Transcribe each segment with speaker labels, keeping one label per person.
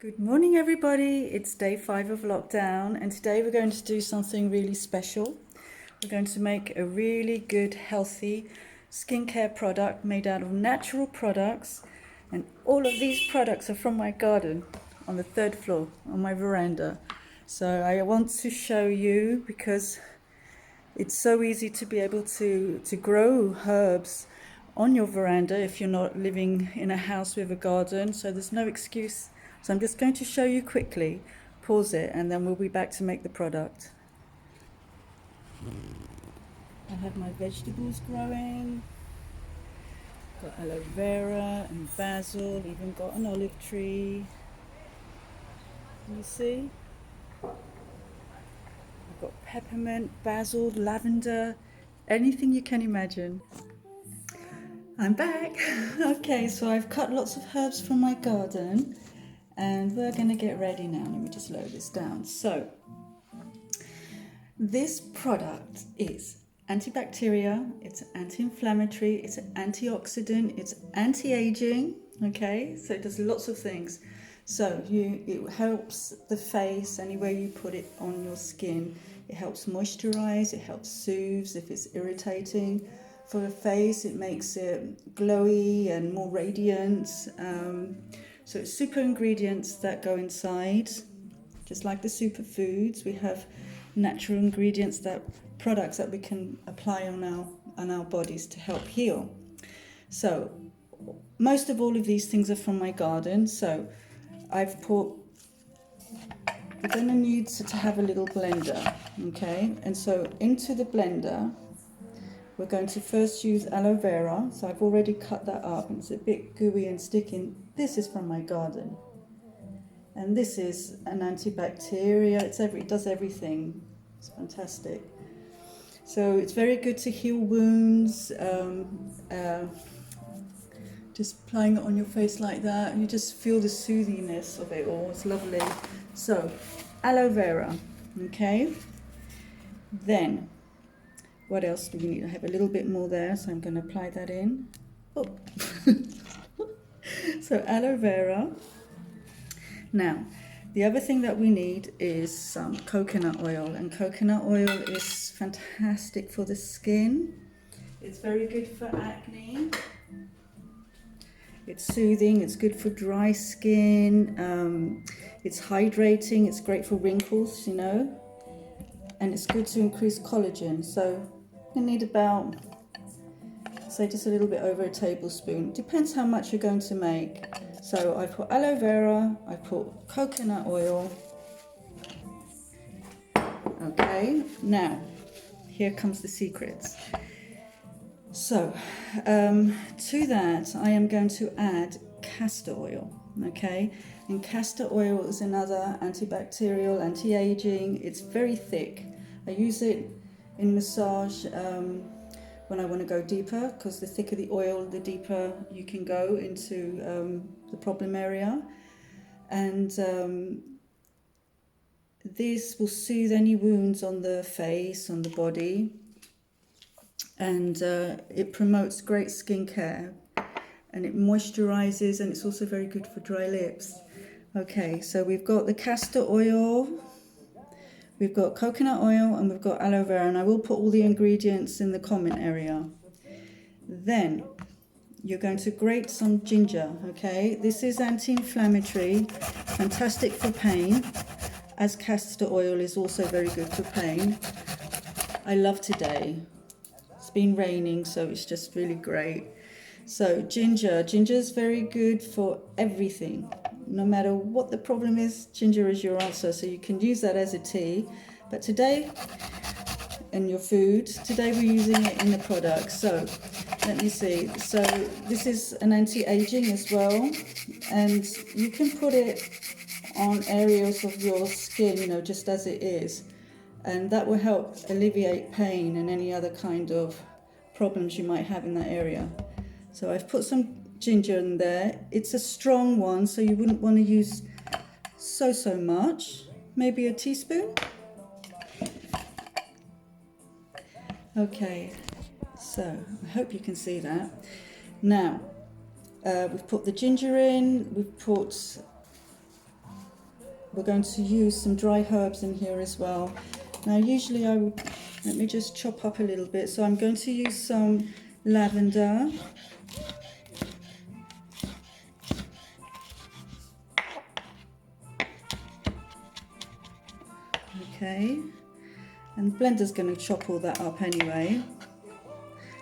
Speaker 1: Good morning, everybody. It's day 5 of lockdown, and today we're going to do something really special. We're going to make a really good, healthy skincare product made out of natural products, and all of these products are from my garden on the 3rd floor on my veranda. So I want to show you because it's so easy to be able to grow herbs on your veranda if you're not living in a house with a garden, so there's no excuse. So I'm just going to show you quickly, pause it, and then we'll be back to make the product. I have my vegetables growing, got aloe vera and basil, even got an olive tree. You see? I've got peppermint, basil, lavender, anything you can imagine. I'm back. Okay, so I've cut lots of herbs from my garden. And we're going to get ready now. Let me just load this down. So, this product is antibacterial, it's anti-inflammatory, it's an antioxidant, it's anti-aging, okay? So it does lots of things. So it helps the face anywhere you put it on your skin. It helps moisturize, it helps soothes if it's irritating. For the face, it makes it glowy and more radiant. So it's super ingredients that go inside, just like the superfoods. We have natural ingredients, products that we can apply on our bodies to help heal. So most of all of these things are from my garden. So we're going to need to have a little blender, okay? And so into the blender, we're going to first use aloe vera. So I've already cut that up and it's a bit gooey and sticky. This is from my garden. And this is an antibacterial. It does everything. It's fantastic. So it's very good to heal wounds. Just applying it on your face like that, and you just feel the soothingness of it all. It's lovely. So aloe vera, okay? Then what else do we need? I have a little bit more there, so I'm going to apply that in. Oh. So aloe vera. Now, the other thing that we need is some coconut oil, and coconut oil is fantastic for the skin. It's very good for acne. It's soothing, it's good for dry skin, it's hydrating, it's great for wrinkles, you know, and it's good to increase collagen. So you need about, say, just a little bit over a tablespoon. Depends how much you're going to make. So I put aloe vera, I put coconut oil. Okay, now here comes the secrets. So to that I am going to add castor oil, okay? And castor oil is another antibacterial, anti-aging. It's very thick. I use it in massage when I want to go deeper, because the thicker the oil, the deeper you can go into the problem area. And this will soothe any wounds on the face, on the body. And it promotes great skincare, and it moisturizes, and it's also very good for dry lips. Okay, so we've got the castor oil, we've got coconut oil, and we've got aloe vera, and I will put all the ingredients in the comment area. Then you're going to grate some ginger, okay? This is anti-inflammatory, fantastic for pain, as castor oil is also very good for pain. I love today. It's been raining, so it's just really great. So ginger is very good for everything. No matter what the problem is, ginger is your answer. So you can use that as a tea. But today, in your food, today we're using it in the product. So let me see. So this is an anti-aging as well. And you can put it on areas of your skin, you know, just as it is. And that will help alleviate pain and any other kind of problems you might have in that area. So I've put some ginger in there. It's a strong one, so you wouldn't want to use so much. Maybe a teaspoon. Okay, so I hope you can see that. Now, we've put the ginger in, we've put we're going to use some dry herbs in here as well. Now usually let me just chop up a little bit. So I'm going to use some lavender. Okay, and the blender's going to chop all that up anyway.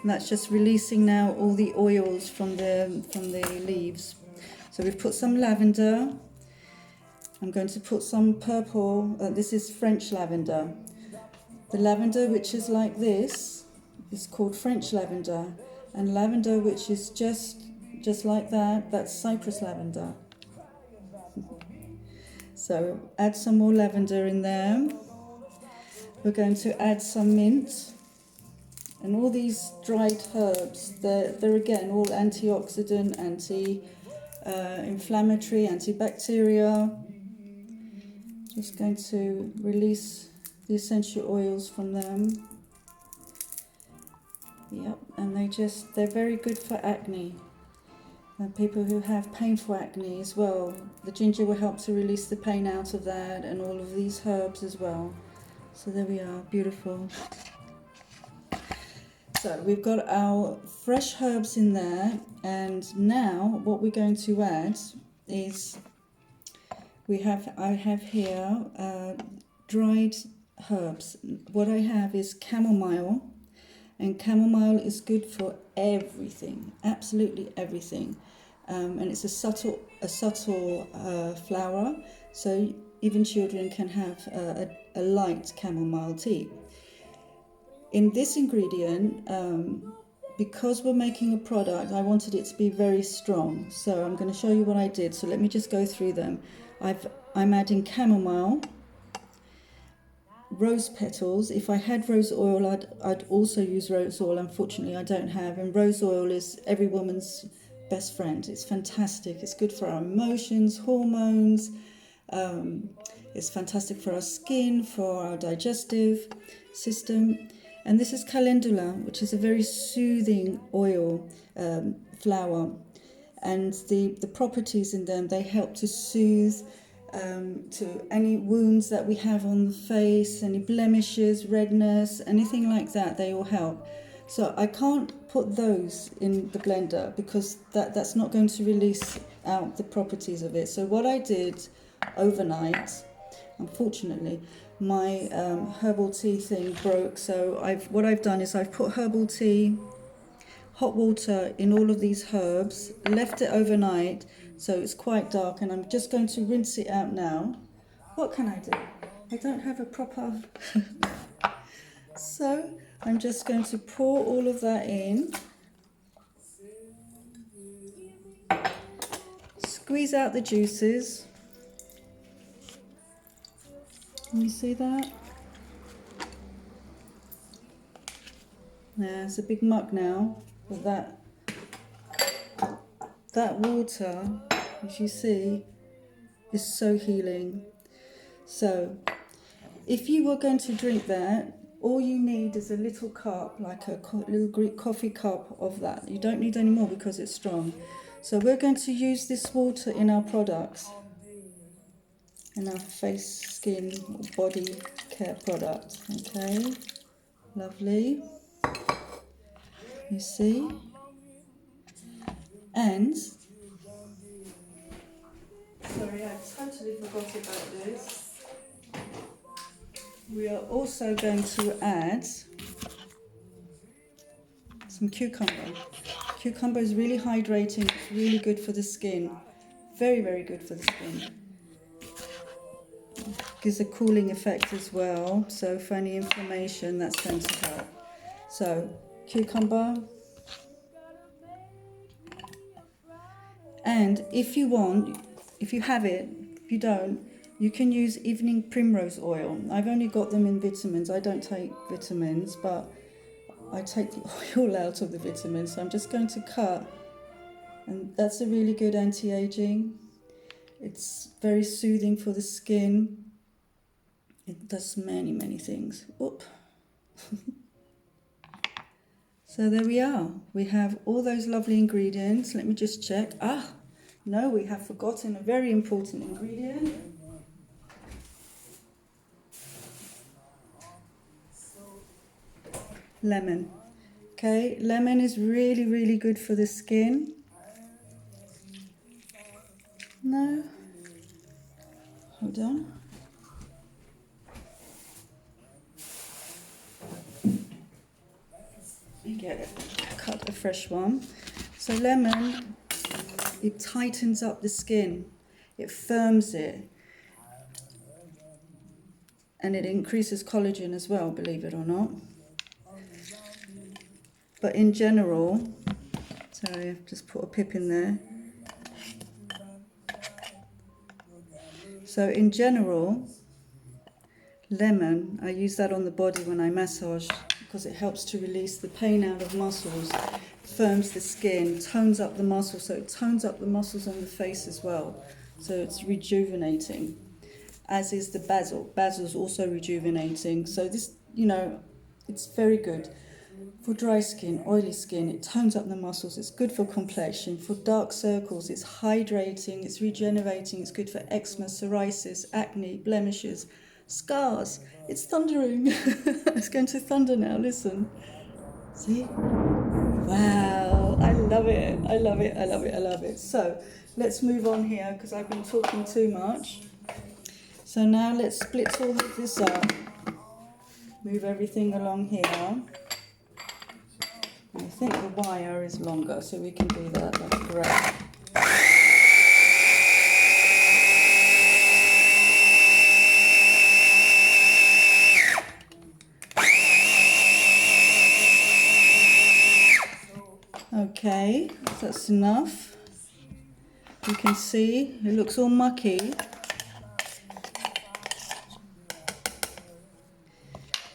Speaker 1: And that's just releasing now all the oils from the leaves. So we've put some lavender. I'm going to put some purple. This is French lavender. The lavender which is like this is called French lavender, and lavender which is just like that, that's Cyprus lavender. So add some more lavender in there. We're going to add some mint. And all these dried herbs, they're again all antioxidant, anti-inflammatory, antibacterial. Just going to release the essential oils from them. Yep, and they're very good for acne. And people who have painful acne as well. The ginger will help to release the pain out of that, and all of these herbs as well. So there we are, beautiful. So we've got our fresh herbs in there, and now what we're going to add is I have here dried herbs. What I have is chamomile, and chamomile is good for everything, absolutely everything, and it's a subtle flower, so even children can have a light chamomile tea. In this ingredient, because we're making a product, I wanted it to be very strong. So I'm going to show you what I did. So let me just go through them. I'm adding chamomile, rose petals. If I had rose oil, I'd also use rose oil. Unfortunately, I don't have. And rose oil is every woman's best friend. It's fantastic. It's good for our emotions, hormones. It's fantastic for our skin, for our digestive system. And this is calendula, which is a very soothing oil flower. And the properties in them, they help to soothe to any wounds that we have on the face, any blemishes, redness, anything like that, they all help. So I can't put those in the blender because that's not going to release out the properties of it. So what I did overnight, unfortunately, my herbal tea thing broke. So what I've done is I've put herbal tea, hot water in all of these herbs, left it overnight so it's quite dark, and I'm just going to rinse it out now. What can I do? I don't have a proper... So I'm just going to pour all of that in. Squeeze out the juices. Can you see that? Yeah, it's a big muck now, but that water, as you see, is so healing. So if you were going to drink that, all you need is a little cup, like a little Greek coffee cup of that. You don't need any more because it's strong. So we're going to use this water in our products, in our face, skin, body care products. Okay, lovely. You see? And, sorry, I totally forgot about this. We are also going to add some cucumber. Cucumber is really hydrating, it's really good for the skin. Very, very good for the skin. Gives a cooling effect as well, so for any inflammation, that's going to help. So, cucumber. And if you want, if you have it, if you don't, you can use evening primrose oil. I've only got them in vitamins. I don't take vitamins, but I take the oil out of the vitamins. So I'm just going to cut. And that's a really good anti-aging. It's very soothing for the skin. It does many, many things. Oop. So there we are. We have all those lovely ingredients. Let me just check. No, we have forgotten a very important ingredient. lemon. Okay, lemon is really, really good for the skin. No, hold on. You get it. Cut a fresh one. So lemon, it tightens up the skin, it firms it, and it increases collagen as well, believe it or not. But in general, sorry, I've just put a pip in there. So in general, lemon, I use that on the body when I massage because it helps to release the pain out of muscles, firms the skin, tones up the muscles, so it tones up the muscles on the face as well. So it's rejuvenating, as is the basil. Basil's also rejuvenating. So this, you know, it's very good. For dry skin, oily skin, it tones up the muscles. It's good for complexion. For dark circles, it's hydrating, it's regenerating. It's good for eczema, psoriasis, acne, blemishes, scars. It's thundering. It's going to thunder now, listen. See? Wow, I love it. I love it, I love it, I love it. So let's move on here because I've been talking too much. So now let's split all of this up. Move everything along here. I think the wire is longer, so we can do that. That's great. Okay, that's enough. You can see it looks all mucky.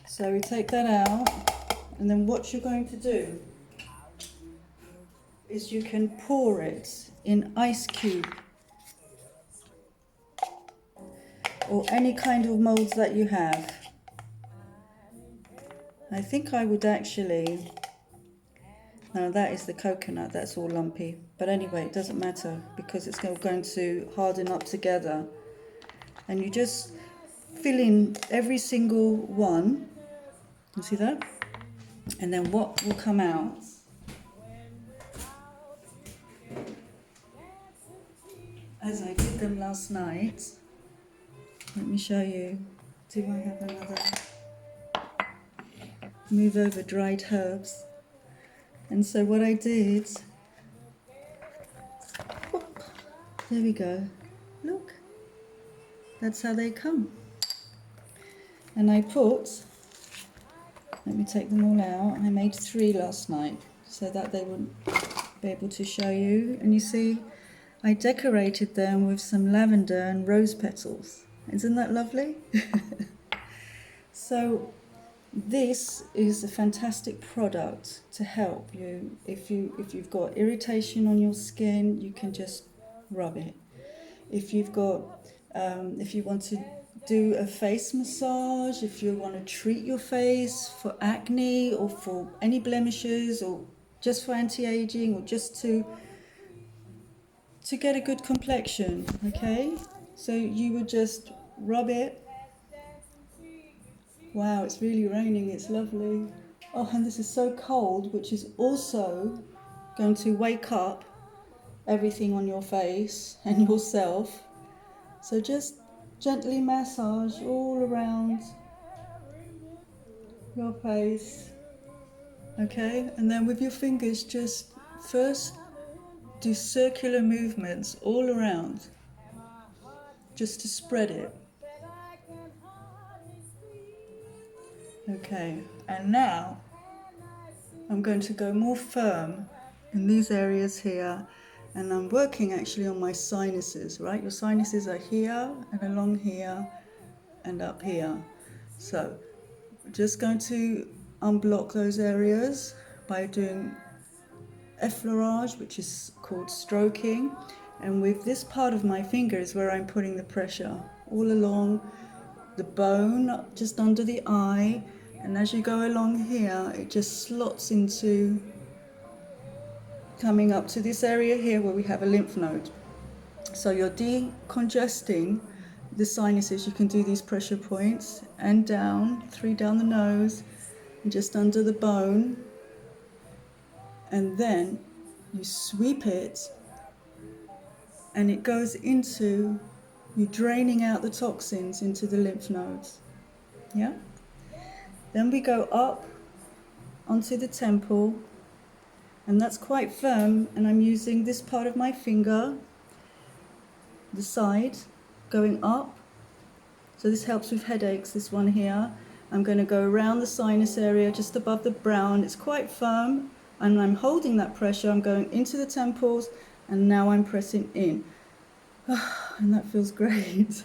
Speaker 1: So we take that out, and then what you're going to do is you can pour it in ice cube or any kind of molds that you have. I think I would actually, no, that is the coconut, that's all lumpy. But anyway, it doesn't matter because it's going to harden up together. And you just fill in every single one. You see that? And then what will come out as I did them last night. Let me show you. Do I have another? Move over dried herbs. And so what I did, whoop, there we go. Look, that's how they come. And I put, let me take them all out. I made 3 last night so that they wouldn't be able to show you. And you see, I decorated them with some lavender and rose petals. Isn't that lovely? So this is a fantastic product to help you. If you've got irritation on your skin, you can just rub it. If you've got, if you want to do a face massage, if you want to treat your face for acne or for any blemishes or just for anti-aging or just to get a good complexion, okay? So you would just rub it. Wow, it's really raining, it's lovely. Oh, and this is so cold, which is also going to wake up everything on your face and yourself. So just gently massage all around your face, okay? And then with your fingers, just first do circular movements all around, just to spread it. Okay, and now I'm going to go more firm in these areas here, and I'm working actually on my sinuses, right? Your sinuses are here and along here and up here. So we're just going to unblock those areas by doing Effleurage, which is called stroking, and with this part of my finger is where I'm putting the pressure all along the bone, just under the eye, and as you go along here, it just slots into coming up to this area here where we have a lymph node. So you're decongesting the sinuses. You can do these pressure points and down, 3 down the nose, and just under the bone, and then you sweep it, and it goes into you draining out the toxins into the lymph nodes. Yeah? Then we go up onto the temple, and that's quite firm, and I'm using this part of my finger, the side, going up. So this helps with headaches, this one here. I'm going to go around the sinus area just above the brown. It's quite firm, and I'm holding that pressure. I'm going into the temples, and now I'm pressing in. And that feels great.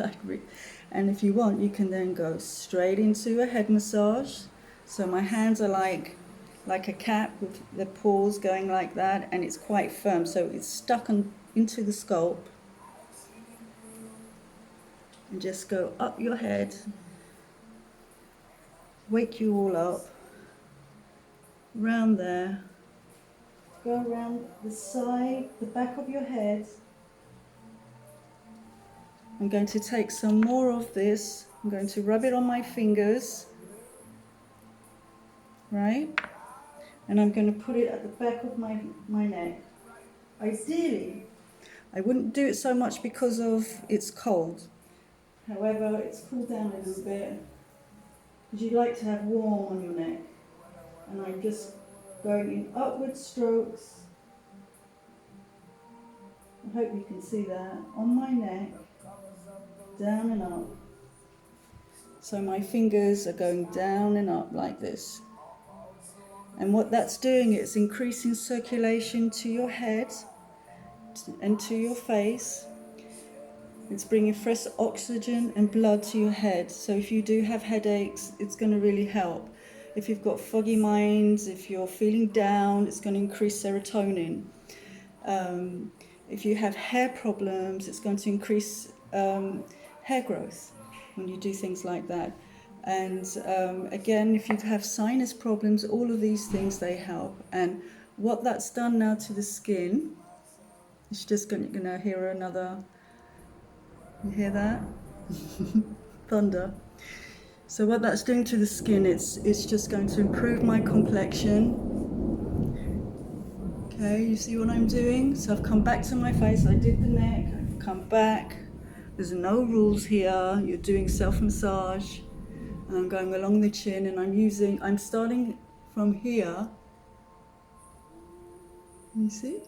Speaker 1: And if you want, you can then go straight into a head massage. So my hands are like a cap with the paws going like that, and it's quite firm, so it's stuck into the scalp. And just go up your head, wake you all up, round there, go around the side, the back of your head. I'm going to take some more of this, I'm going to rub it on my fingers, right? And I'm going to put it at the back of my neck. Ideally, I wouldn't do it so much because of it's cold. However, it's cooled down a little bit, because you like to have warm on your neck. And I'm just going in upward strokes. I hope you can see that. On my neck, down and up. So my fingers are going down and up like this. And what that's doing is increasing circulation to your head and to your face. It's bringing fresh oxygen and blood to your head. So if you do have headaches, it's going to really help. If you've got foggy minds, if you're feeling down, it's going to increase serotonin. If you have hair problems, it's going to increase hair growth when you do things like that. And again, if you have sinus problems, all of these things, they help. And what that's done now to the skin, it's just going to hear another... You hear that? Thunder. So what that's doing to the skin, it's just going to improve my complexion. Okay, you see what I'm doing? So I've come back to my face, I did the neck, I've come back. There's no rules here, you're doing self-massage. And I'm going along the chin, and I'm starting from here. You see?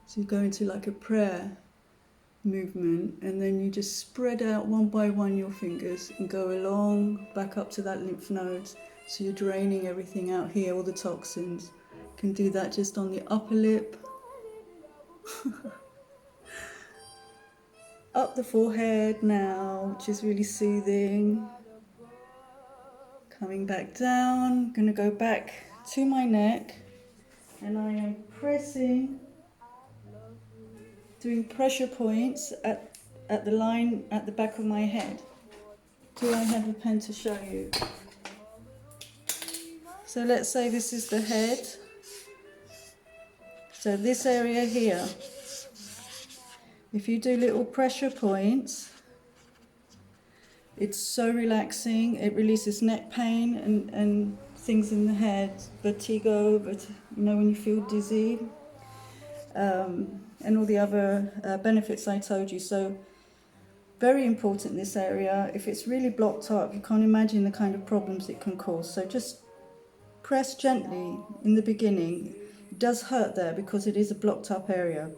Speaker 1: So you go into like a prayer movement, and then you just spread out one by one your fingers and go along back up to that lymph node. So you're draining everything out here, all the toxins. You can do that just on the upper lip, up the forehead now, which is really soothing. Coming back down, I'm going to go back to my neck, and I am pressing, doing pressure points at the line at the back of my head. Do I have a pen to show you? So let's say this is the head. So this area here, if you do little pressure points, it's so relaxing. It releases neck pain and things in the head, vertigo, but when you feel dizzy. And all the other benefits I told you. So very important in this area. If it's really blocked up, you can't imagine the kind of problems it can cause. So just press gently in the beginning. It does hurt there because it is a blocked up area,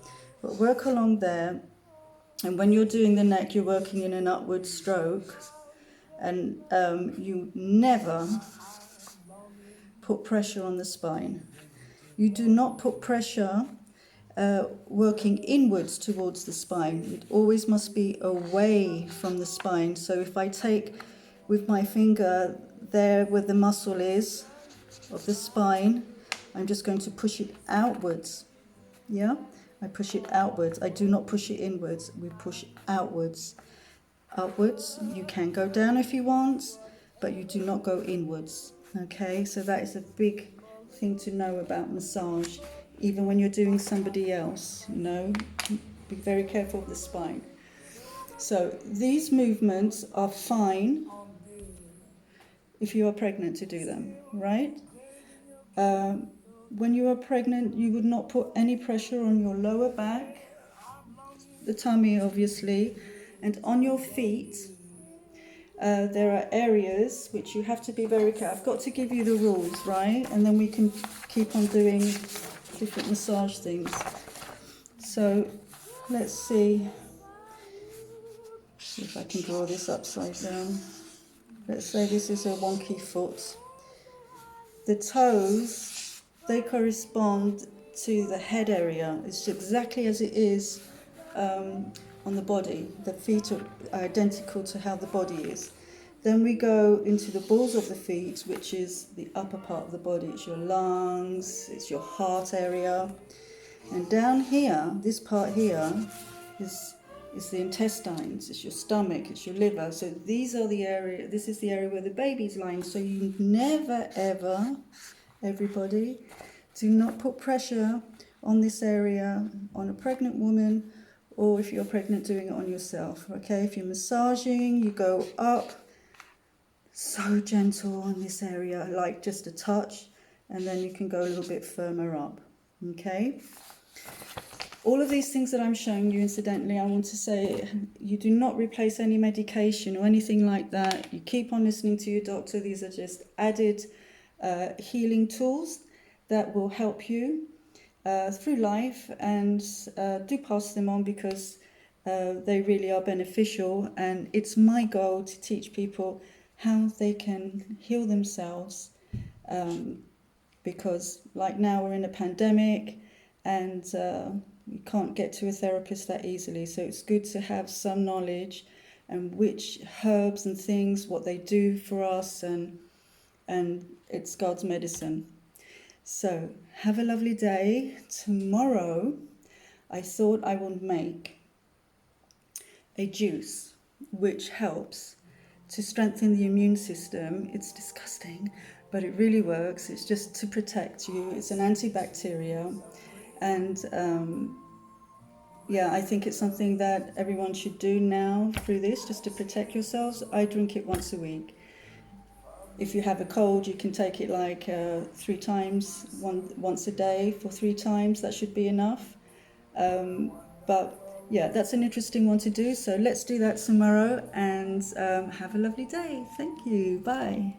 Speaker 1: but work along there. And when you're doing the neck, you're working in an upward stroke, and you never put pressure on the spine. You do not put pressure working inwards towards the spine. It always must be away from the spine. So if I take with my finger there where the muscle is of the spine, I'm just going to push it outwards. Yeah? I push it outwards. I do not push it inwards. We push outwards. Upwards. You can go down if you want, but you do not go inwards. Okay? So that is a big thing to know about massage. Even when you're doing somebody else, be very careful of the spine. So these movements are fine if you are pregnant to do them, right? When you are pregnant, you would not put any pressure on your lower back, the tummy obviously, and on your feet. There are areas which you have to be very careful. I've got to give you the rules, right? And then we can keep on doing different massage things. So let's see if I can draw this upside down. Let's say this is a wonky foot. The toes, they correspond to the head area. It's exactly as it is on the body. The feet are identical to how the body is. Then we go into the balls of the feet, which is the upper part of the body. It's your lungs, it's your heart area. And down here, this part here, is the intestines, it's your stomach, it's your liver. So these are the area, this is the area where the baby's lying. So you never ever, everybody, do not put pressure on this area on a pregnant woman, or if you're pregnant, doing it on yourself. Okay, if you're massaging, you go up so gentle on this area, like just a touch, and then you can go a little bit firmer up. Okay, all of these things that I'm showing you, incidentally, I want to say, you do not replace any medication or anything like that. You keep on listening to your doctor. These are just added healing tools that will help you through life, and do pass them on, because they really are beneficial. And it's my goal to teach people how they can heal themselves, because like now we're in a pandemic, and we can't get to a therapist that easily. So it's good to have some knowledge and which herbs and things, what they do for us, and it's God's medicine. So have a lovely day. Tomorrow I thought I would make a juice which helps to strengthen the immune system. It's disgusting, but it really works. It's just to protect you. It's an antibacterial, and I think it's something that everyone should do now through this, just to protect yourselves. I drink it once a week. If you have a cold, you can take it like 3 times, once a day for 3 times. That should be enough. But yeah, that's an interesting one to do. So let's do that tomorrow, and have a lovely day. Thank you. Bye.